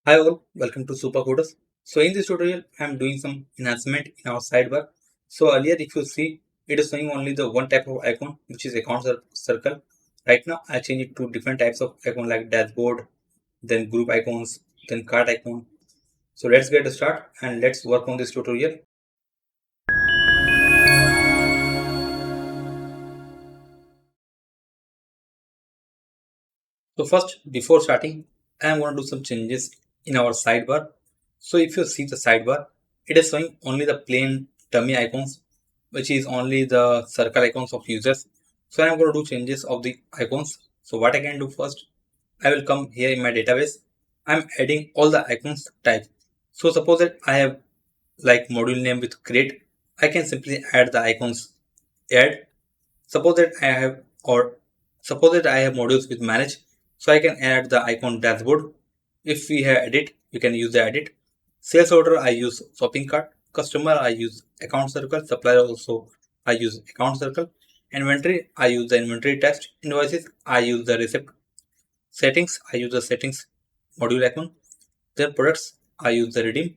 Hi all, welcome to Super Coders. So in this tutorial, I am doing some enhancement in our sidebar. So earlier, if you see, it is showing only the one type of icon, which is account circle. Right now, I change it to different types of icon like dashboard, then group icons, then cart icon. So let's get started and let's work on this tutorial. So first, before starting, I am going to do some changes in our sidebar. So if you see the sidebar, it is showing only the plain dummy icons, which is only the circle icons of users. So I am going to do changes of the icons. So what I can do first, I will come here in my database. I am adding all the icons type. So suppose that I have like module name with create, I can simply add the icons add. Suppose that I have or suppose that I have modules with manage, so I can add the icon dashboard. If we have edit, we can use the edit. Sales order I use shopping cart. Customer I use account circle. Supplier also I use account circle. Inventory I use the inventory text. Invoices I use the receipt. Settings I use the settings module icon. Then products I use the redeem.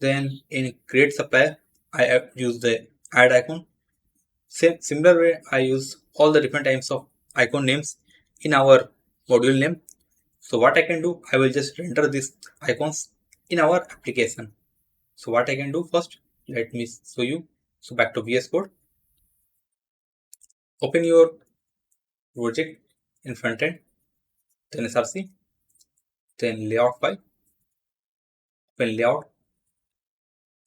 Then in create supplier I use the add icon. Similar way, I use all the different types of icon names in our module name. So what I can do, I will just render these icons in our application. So what I can do first, let me show you. So back to VS Code, open your project in Frontend, then SRC, then layout file, open layout,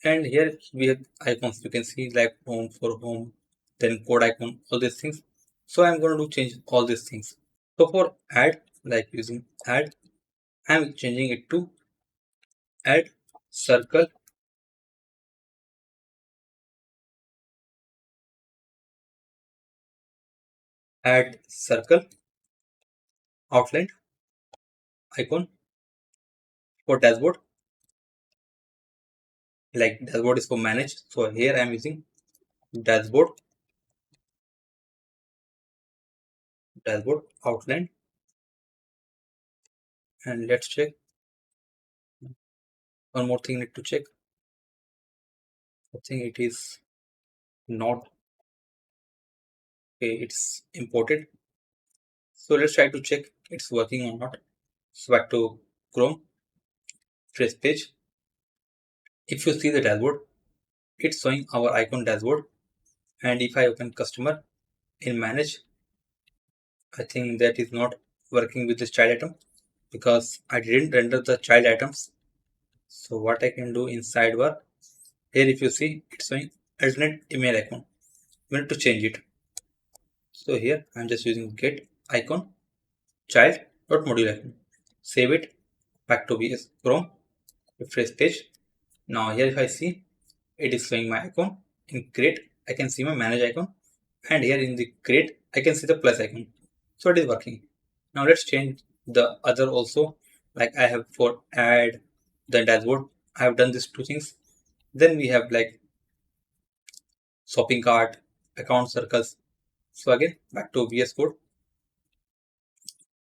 and here we have icons. You can see like home for home, then code icon, all these things. So I'm going to change all these things. So for add, like using add, I'm changing it to add circle, add circle outline icon for dashboard. Like dashboard is for manage. So here I'm using dashboard outline, and let's check one more thing need to check. I think it is not okay, it's imported. So let's try to check it's working or not. So back to Chrome, fresh page. If you see the dashboard, it's showing our icon dashboard. And if I open customer in manage, I think that is not working with this child item because I didn't render the child items. So what I can do in sidebar, here if you see it's showing alternate email icon. We need to change it. So here I'm just using get icon child dot module icon. Save it back to VS Chrome, refresh page. Now here if I see it is showing my icon. In create I can see my manage icon, and here in the create I can see the plus icon. So it is working. Now let's change the other also. Like I have for add the dashboard, I have done these two things. Then we have like shopping cart, account circles. So again back to VS Code.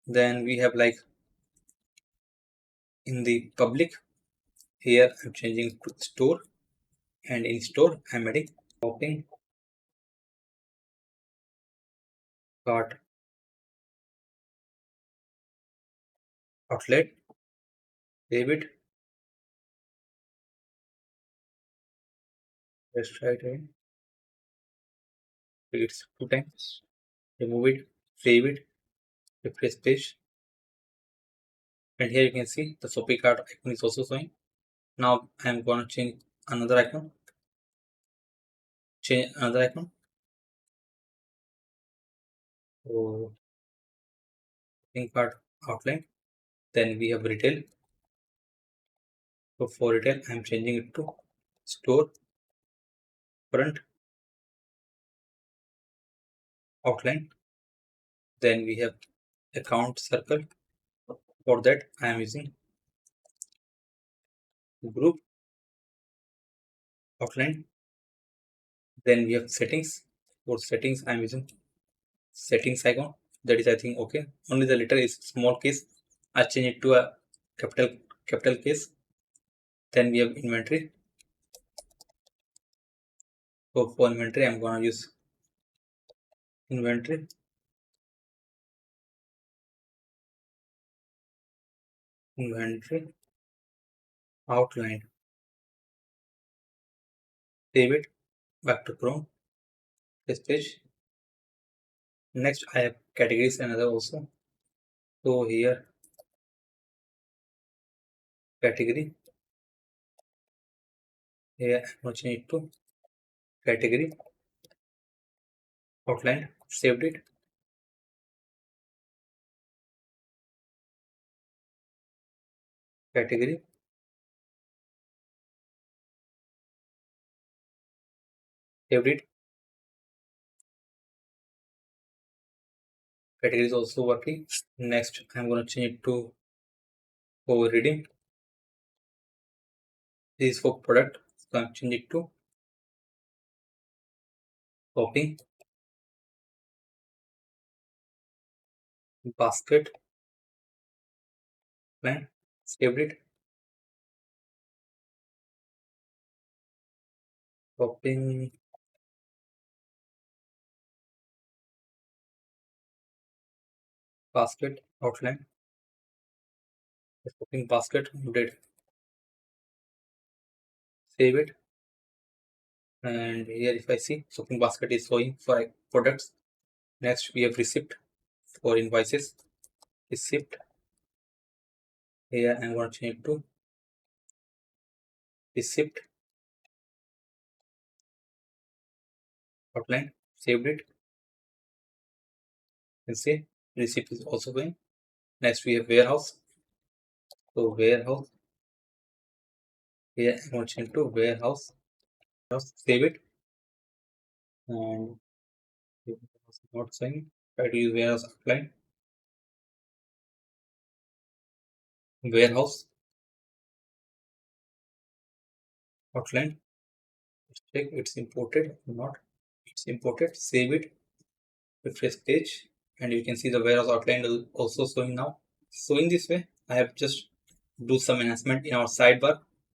Then we have like in the public, here I'm changing to store, and in store I'm adding shopping cart outlet. Save it. Let's try it again. It's two times. Remove it. Save it. Refresh page. And here you can see the shopping cart icon is also showing. Now I'm going to change another icon. Change another icon. So shopping cart outline. Then we have retail. So for retail, I'm changing it to store front outline. Then we have account circle. For that, I am using group outline. Then we have settings. For settings, I am using settings icon. That is, I think, okay. Only the letter is small case. I change it to a capital capital case. Then we have inventory. So for inventory, I'm going to use inventory. Inventory outline. Save it. Back to Chrome. This page. Next, I have categories another also. So here, category. Here, I'm going to change it to category outline. Saved it. Category. Saved it. Category is also working. Next, I'm going to change it to overriding. This is for product. So I'm changing it to shopping basket line. Saved it. Shopping basket outline. Shopping basket update. Save it. And here if I see shopping basket is showing for products. Next we have receipt for invoices. Receipt. Here I'm going to change it to receipt outline. Saved it. You can see receipt is also going. Next we have warehouse. So warehouse. Here I'm going to change to warehouse. Save it. And not showing. Try to use warehouse outline. Warehouse outline. Check it's imported or not. It's imported. Save it. Refresh page. And you can see the warehouse outline is also showing now. So in this way, I have just do some enhancement in our sidebar